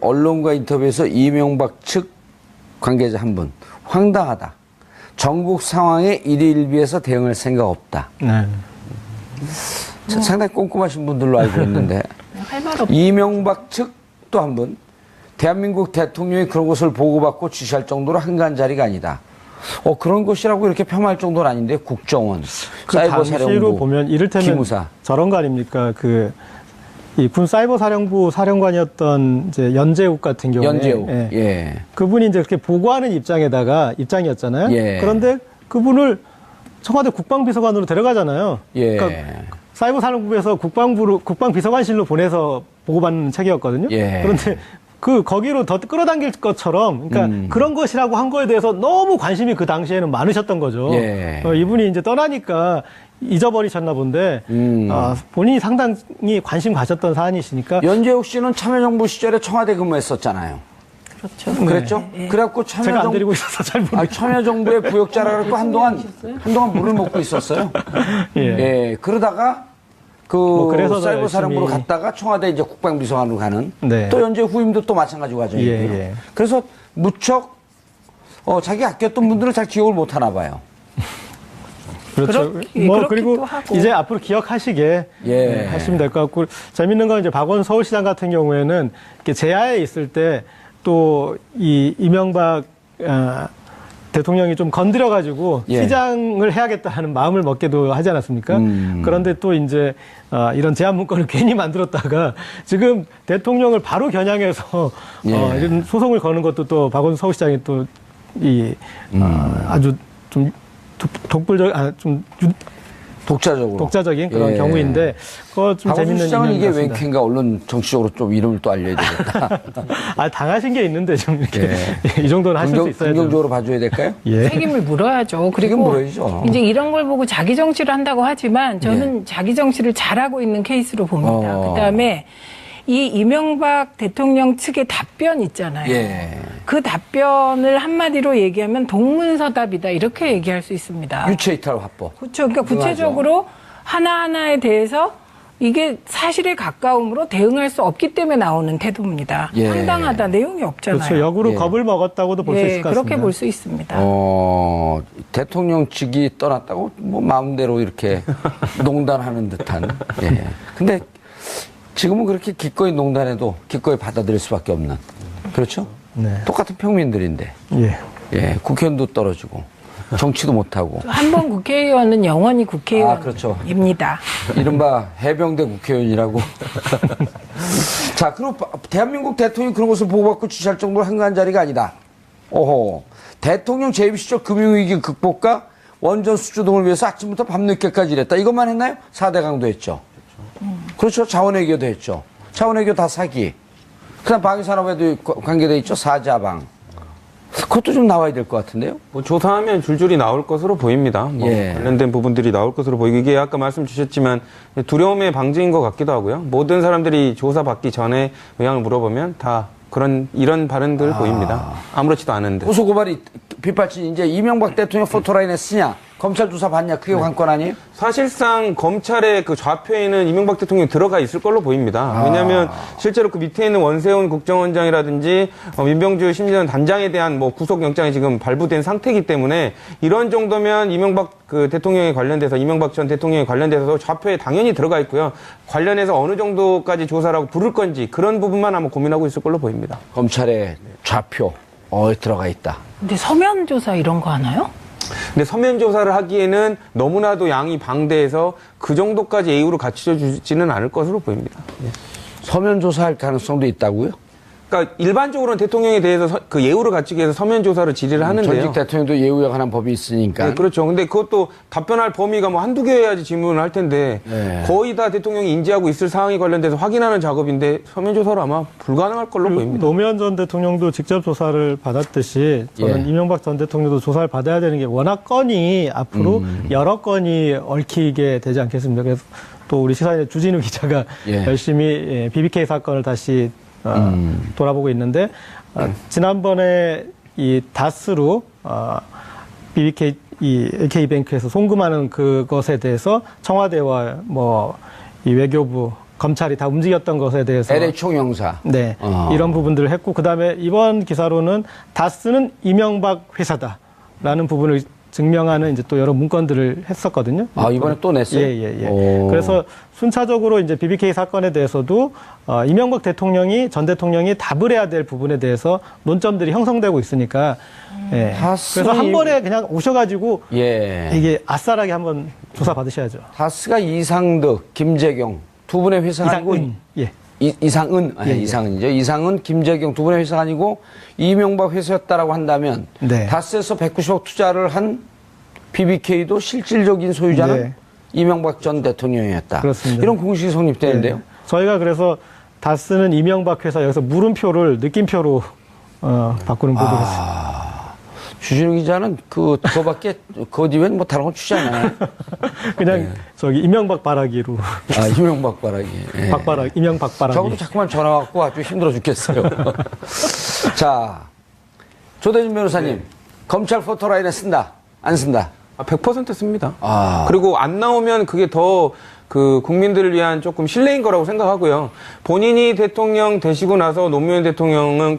언론과 인터뷰에서 이명박 측 관계자 한 분, 황당하다. 전국 상황에 일희일비해서 대응할 생각 없다. 네. 상당히 꼼꼼하신 분들로 알고 있는데 이명박 측 또 한 분, 대한민국 대통령이 그런 것을 보고받고 지시할 정도로 한가한 자리가 아니다. 그런 것이라고 이렇게 폄하할 정도는 아닌데 국정원, 그 사이버 당시로 사령부, 보면 이를테면 기무사. 저런 거 아닙니까? 이 군 사이버 사령부 사령관이었던 이제 연재욱 같은 경우에 연재욱. 예. 그분이 이제 그렇게 보고하는 입장이었잖아요. 예. 그런데 그분을 청와대 국방비서관으로 데려가잖아요. 예. 그러니까 사이버 사령부에서 국방비서관실로 보내서 보고받는 책이었거든요. 예. 그런데 거기로 더 끌어당길 것처럼, 그러니까 그런 것이라고 한 거에 대해서 너무 관심이 그 당시에는 많으셨던 거죠. 예. 이분이 이제 떠나니까 잊어버리셨나 본데, 본인이 상당히 관심 가졌던 사안이시니까. 연재욱 씨는 참여정부 시절에 청와대 근무했었잖아요. 그렇죠. 그랬죠? 네. 그래갖고 제가 안 데리고 있어서 잘 모르겠어요. 참여정부의 부역자라 그래갖고 한동안 물을 먹고 있었어요. 예. 예. 그러다가 그래서 사이버 사령부로 열심히... 갔다가 청와대 이제 국방비서관으로 가는 네. 또 연재 후임도 또 마찬가지 과정이고요. 예. 그래서 무척 자기 아꼈던 분들을 잘 기억을 못 하나 봐요. 그렇죠. 그리고 하고. 이제 앞으로 기억하시게 예. 하시면 될 것 같고, 재밌는 건 이제 박원 서울시장 같은 경우에는 이렇게 제야에 있을 때 또 이 이명박 대통령이 좀 건드려가지고 예. 시장을 해야겠다 하는 마음을 먹게도 하지 않았습니까? 그런데 또 이제 이런 제안 문건을 괜히 만들었다가 지금 대통령을 바로 겨냥해서 예. 이런 소송을 거는 것도 또 박원 서울시장이 또 아주 좀 독자적인 그런 예. 경우인데, 그거 좀 박원순 재밌는 시장은 이게 같습니다. 웬캔가 언론 정치적으로 좀 이름을 또 알려야 되겠다. 당하신 게 있는데 좀 이렇게 이 정도는 하실 수 있어야죠. 긍정적으로 봐줘야 될까요? 예. 책임을 물어야죠. 책임 그리고 물어야죠. 이제 이런 걸 보고 자기 정치를 한다고 하지만 저는 자기 정치를 잘하고 있는 케이스로 봅니다. 그다음에 이 이명박 대통령 측의 답변 있잖아요. 예. 그 답변을 한마디로 얘기하면 동문서답이다, 이렇게 얘기할 수 있습니다. 유체이탈 화법. 그렇죠. 그러니까 구체적으로 하나하나에 대해서 이게 사실에 가까움으로 대응할 수 없기 때문에 나오는 태도입니다. 예. 황당하다, 내용이 없잖아요. 그렇죠. 역으로 예. 겁을 먹었다고도 볼 수 있을 것 같습니다. 그렇게 볼 수 있습니다. 대통령 측이 떠났다고 뭐 마음대로 이렇게 농단하는 듯한. 예. 근데 지금은 그렇게 기꺼이 농단해도 기꺼이 받아들일 수밖에 없는. 그렇죠? 네. 똑같은 평민들인데. 예. 예. 국회의원도 떨어지고 정치도 못하고. 한 번 국회의원은 영원히 국회의원입니다. 그렇죠. 이른바 해병대 국회의원이라고. 자, 그리고 대한민국 대통령이 그런 것을 보고받고 지시할 정도로 한가한 자리가 아니다. 대통령 재임 시절 금융위기 극복과 원전 수주 등을 위해서 아침부터 밤늦게까지 일했다. 이것만 했나요? 4대 강도 했죠. 그렇죠. 자원외교도 했죠. 자원외교 다 사기. 그다음 방위산업에도 관계돼 있죠. 사자방. 그것도 좀 나와야 될 것 같은데요. 조사하면 줄줄이 나올 것으로 보입니다. 예. 관련된 부분들이 나올 것으로 보이고, 이게 아까 말씀 주셨지만 두려움의 방지인 것 같기도 하고요. 모든 사람들이 조사받기 전에 의향을 물어보면 다 이런 발언들 보입니다. 아무렇지도 않은데. 고소고발이 빗발친 이제 이명박 대통령 포토라인에 쓰냐, 검찰 조사 받냐, 그게 관건 아니에요? 사실상 검찰의 그 좌표에는 이명박 대통령이 들어가 있을 걸로 보입니다. 왜냐하면 실제로 그 밑에 있는 원세훈 국정원장이라든지 민병주 심리전 단장에 대한 구속영장이 지금 발부된 상태이기 때문에, 이런 정도면 이명박 그 대통령에 관련돼서, 이명박 전 대통령에 관련돼서 좌표에 당연히 들어가 있고요. 관련해서 어느 정도까지 조사라고 부를 건지 그런 부분만 아마 고민하고 있을 걸로 보입니다. 검찰의 좌표 들어가 있다. 근데 서면 조사 이런 거 하나요? 근데 서면 조사를 하기에는 너무나도 양이 방대해서 그 정도까지 예우를 갖춰주지는 않을 것으로 보입니다. 서면 조사할 가능성도 있다고요? 그러니까 일반적으로는 대통령에 대해서 그 예우를 갖추기 위해서 서면 조사를 질의를 하는데요. 전직 대통령도 예우에 관한 법이 있으니까. 네, 그렇죠. 근데 그것도 답변할 범위가 한두 개여야지 질문을 할 텐데, 네. 거의 다 대통령이 인지하고 있을 사항에 관련돼서 확인하는 작업인데 서면 조사로 아마 불가능할 걸로 보입니다. 노무현 전 대통령도 직접 조사를 받았듯이 저는 이명박 전 대통령도 조사를 받아야 되는 게 워낙 건이 앞으로 여러 건이 얽히게 되지 않겠습니까? 그래서 또 우리 시사인의 주진우 기자가 열심히 BBK 사건을 다시 돌아보고 있는데, 지난번에 이 다스로 BBK AK뱅크에서 송금하는 그것에 대해서 청와대와 이 외교부 검찰이 다 움직였던 것에 대해서 LA 총영사. 네, 이런 부분들을 했고 그다음에 이번 기사로는 다스는 이명박 회사다라는 부분을 증명하는 이제 또 여러 문건들을 했었거든요. 아, 이번에 또 냈어요? 예. 오. 그래서 순차적으로 이제 BBK 사건에 대해서도 이명박 전 대통령이 답을 해야 될 부분에 대해서 논점들이 형성되고 있으니까 예. 그래서 한 번에 그냥 오셔가지고 예. 이게 아싸라게 한번 조사 받으셔야죠. 다스가 이상득, 김재경 두 분의 회사가 아니고 이상은 예. 이상은 예. 이상은이죠. 이상은 김재경 두 분의 회사가 아니고 이명박 회사였다라고 한다면 네. 다스에서 190억 투자를 한 BBK도 실질적인 소유자는 네. 이명박 전 대통령이었다. 그렇습니다. 이런 공식이 성립되는데요. 네. 저희가 그래서 다스는 이명박 회사 여기서 물음표를 느낌표로 바꾸는 보도를 했습니다. 주진우 기자는 그거밖에 그 뒤엔 뭐 다른 건 추지 않아요. 그냥 저기 이명박 바라기로 아, 이명박 바라기. 예. 박바라 이명박 바라기. 저것도 자꾸만 전화 왔고 아주 힘들어 죽겠어요. 자, 조대진 변호사님, 검찰 포토라인에 쓴다, 안 쓴다? 100% 씁니다. 아. 그리고 안 나오면 그게 더 국민들을 위한 조금 신뢰인 거라고 생각하고요. 본인이 대통령 되시고 나서 노무현 대통령을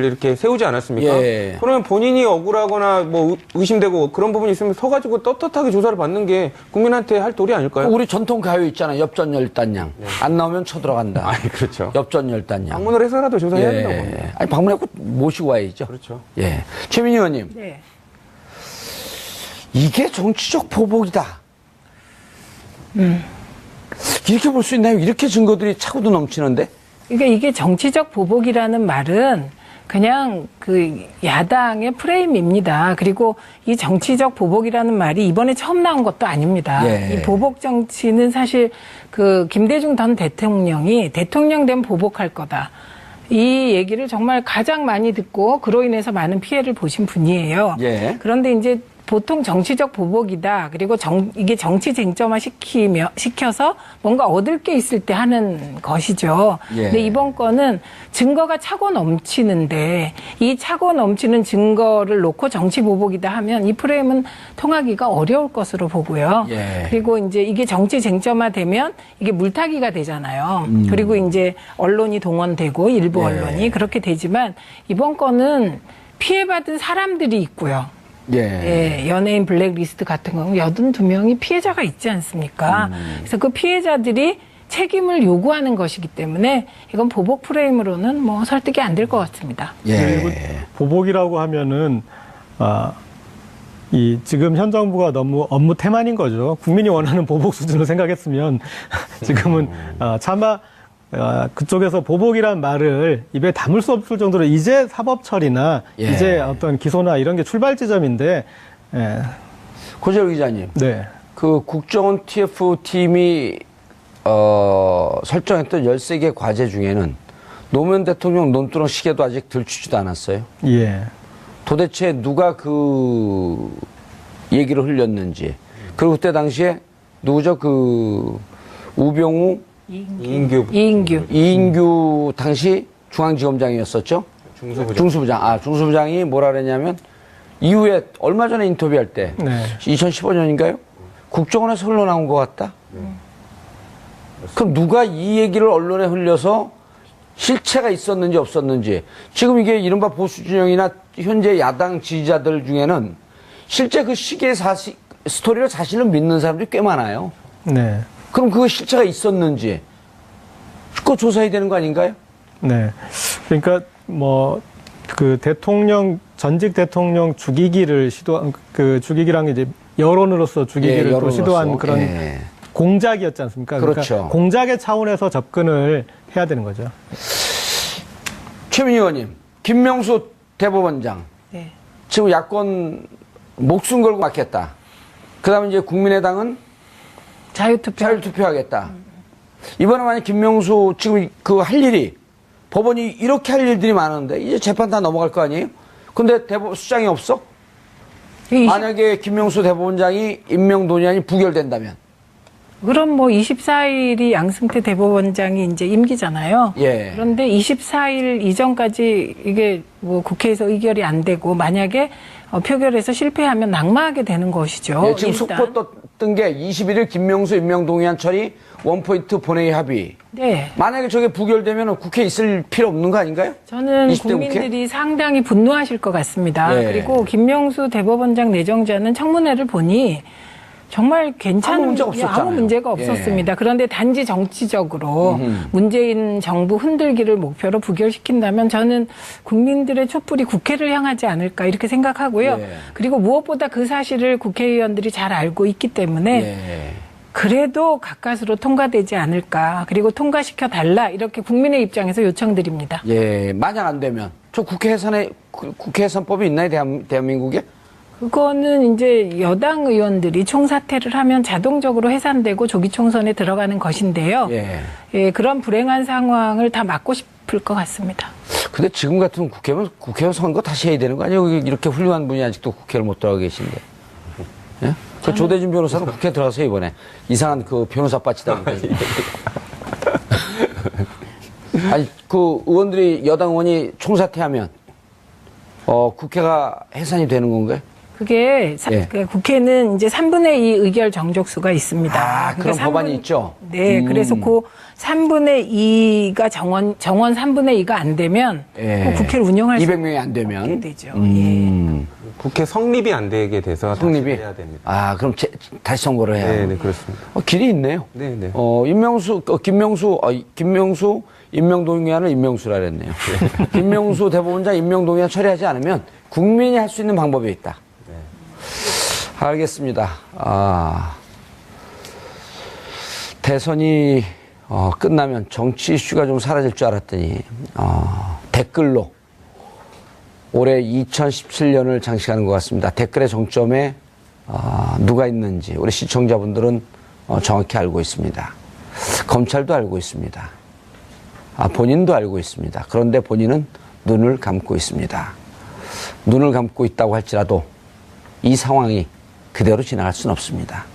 이렇게 세우지 않았습니까? 예. 그러면 본인이 억울하거나 뭐 의심되고 그런 부분이 있으면 서가지고 떳떳하게 조사를 받는 게 국민한테 할 도리 아닐까요? 우리 전통 가요 있잖아요. 엽전열단양. 안 나오면 쳐들어간다. 아니, 그렇죠. 엽전열단양. 방문을 해서라도 조사해야 된다고. 예. 아니, 방문하고 모시고 와야죠. 그렇죠. 예. 최민희 의원님, 네. 이게 정치적 보복이다. 이렇게 볼 수 있나요? 이렇게 증거들이 차고도 넘치는데? 그러니까 이게 정치적 보복이라는 말은 그냥 그 야당의 프레임입니다. 그리고 이 정치적 보복이라는 말이 이번에 처음 나온 것도 아닙니다. 예. 이 보복 정치는 사실 그 김대중 전 대통령이 대통령 되면 보복할 거다. 이 얘기를 정말 가장 많이 듣고 그로 인해서 많은 피해를 보신 분이에요. 예. 그런데 이제 보통 정치적 보복이다. 그리고 이게 정치 쟁점화 시켜서 뭔가 얻을 게 있을 때 하는 것이죠. 예. 근데 이번 건은 증거가 차고 넘치는데 이 차고 넘치는 증거를 놓고 정치 보복이다 하면 이 프레임은 통하기가 어려울 것으로 보고요. 예. 그리고 이제 이게 정치 쟁점화 되면 이게 물타기가 되잖아요. 그리고 이제 언론이 동원되고 일부 예. 언론이 그렇게 되지만 이번 건은 피해받은 사람들이 있고요. 예. 예, 연예인 블랙리스트 같은 경우 82명이 피해자가 있지 않습니까? 그래서 그 피해자들이 책임을 요구하는 것이기 때문에 이건 보복 프레임으로는 뭐 설득이 안 될 것 같습니다. 예. 그리고 보복이라고 하면은 이 지금 현 정부가 너무 업무 태만인 거죠. 국민이 원하는 보복 수준으로 생각했으면 지금은 차마 그쪽에서 보복이란 말을 입에 담을 수 없을 정도로 이제 사법 처리나 예. 이제 어떤 기소나 이런 게 출발 지점인데 고재열 기자님. 네. 그 국정원 TF팀이 설정했던 13개 과제 중에는 노무현 대통령 논두렁 시계도 아직 들추지도 않았어요. 예. 도대체 누가 그 얘기를 흘렸는지. 그리고 그때 당시에 누구죠? 우병우 이인규 당시 중앙지검장이었었죠? 중수부장이 뭐라 그랬냐면 이후에 얼마 전에 인터뷰할 때 네. 2015년인가요? 국정원에서 흘러나온 것 같다? 그럼 누가 이 얘기를 언론에 흘려서 실체가 있었는지 없었는지 지금 이게 이른바 보수진영이나 현재 야당 지지자들 중에는 실제 그 시계의 스토리를 사실을 믿는 사람들이 꽤 많아요. 네. 그럼 그 실체가 있었는지 그거 조사해야 되는 거 아닌가요? 네. 그러니까 전직 대통령 죽이기를 죽이기랑 이제 여론으로서 죽이기를 또 시도한 그런 공작이었지 않습니까? 그렇죠. 그러니까 공작의 차원에서 접근을 해야 되는 거죠. 최민희 의원님, 김명수 대법원장. 네. 지금 야권 목숨 걸고 맡겠다. 그 다음에 이제 국민의당은 자율투표하겠다. 이번에 만약 김명수 지금 할 일이 법원이 이렇게 할 일들이 많은데 이제 재판 다 넘어갈 거 아니에요? 근데 수장이 없어? 만약에 김명수 대법원장이 임명 논의안이 부결된다면? 그럼 24일이 양승태 대법원장이 이제 임기잖아요. 예. 그런데 24일 이전까지 이게 국회에서 의결이 안 되고 만약에 표결에서 실패하면 낙마하게 되는 것이죠. 예, 지금 속보 떴던 게 21일 김명수 임명 동의안 처리 원포인트 본회의 합의. 네. 만약에 저게 부결되면 국회에 있을 필요 없는 거 아닌가요? 저는 20대 국민들이 국회? 상당히 분노하실 것 같습니다. 네. 그리고 김명수 대법원장 내정자는 청문회를 보니 정말 괜찮은 아무 문제가 없었잖아요. 아무 문제가 없었습니다. 그런데 단지 정치적으로 문재인 정부 흔들기를 목표로 부결시킨다면 저는 국민들의 촛불이 국회를 향하지 않을까 이렇게 생각하고요. 네. 그리고 무엇보다 그 사실을 국회의원들이 잘 알고 있기 때문에 네. 그래도 가까스로 통과되지 않을까. 그리고 통과시켜 달라 이렇게 국민의 입장에서 요청드립니다. 예, 만약 안 되면 저 국회 해산법이 있나요, 대한민국에? 그거는 이제 여당 의원들이 총사퇴를 하면 자동적으로 해산되고 조기 총선에 들어가는 것인데요. 예. 예, 그런 불행한 상황을 다 막고 싶을 것 같습니다. 근데 지금 같은 국회의원 선거 다시 해야 되는 거 아니에요? 이렇게 훌륭한 분이 아직도 국회를 못 들어가 계신데. 예? 그 조대진 변호사는 국회 들어가서 이번에 이상한 그 변호사 빠치다 보니까. 아니, 그 의원들이, 여당 의원이 총사퇴하면, 국회가 해산이 되는 건가요? 그게 예. 그 국회는 이제 3분의 2 의결 정족수가 있습니다. 아, 그런 그러니까 법안이 있죠? 네, 그래서 그 3분의 2가 정원 3분의 2가 안 되면 예. 그 국회를 운영할 수 200명이 안 되면. 없게 되죠. 예. 국회 성립이 안 되게 돼서 성립이? 다시 해야 됩니다. 아, 그럼 다시 선거를 해야 네, 네, 그렇습니다. 길이 있네요. 네, 네. 김명수 임명동의안을 임명수라 그랬네요. 김명수 대법원장 임명동의안 처리하지 않으면 국민이 할 수 있는 방법이 있다. 알겠습니다. 대선이 끝나면 정치 이슈가 좀 사라질 줄 알았더니 댓글로 올해 2017년을 장식하는 것 같습니다. 댓글의 정점에 누가 있는지 우리 시청자분들은 정확히 알고 있습니다. 검찰도 알고 있습니다. 본인도 알고 있습니다. 그런데 본인은 눈을 감고 있습니다. 눈을 감고 있다고 할지라도 이 상황이 그대로 지나갈 수는 없습니다.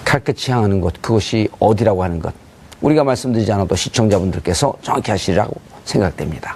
칼끝이 향하는 곳, 그것이 어디라고 하는 것, 우리가 말씀드리지 않아도 시청자분들께서 정확히 하시리라고 생각됩니다.